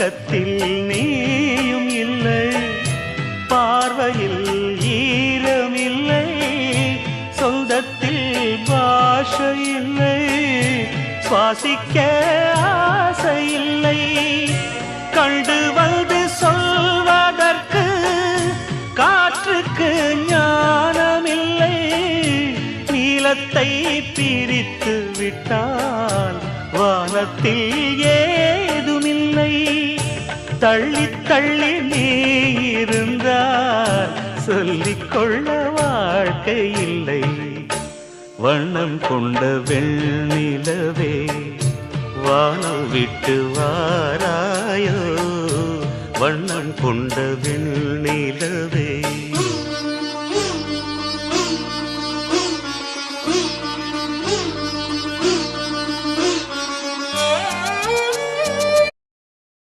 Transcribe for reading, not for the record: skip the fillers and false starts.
பக்கத்தில் நீயும் இல்லை, பார்வையில் ஈரம் இல்லை, சொந்தத்தில் பாஷை இல்லை, சுவாசிக்க ஆசை இல்லை. கண்டு வந்து சொல்வதற்கு காற்றுக்கு ஞானமில்லை. நீலத்தை பிரித்து விட்டால் வானத்தில் ஏதுமில்லை. தள்ளி தள்ளி நீ இருந்தால் சொல்லிக்கொள்ள வாழ்க்கை இல்லை. வண்ணம் கொண்ட வெண்ணிலவே வானம் விட்டு வா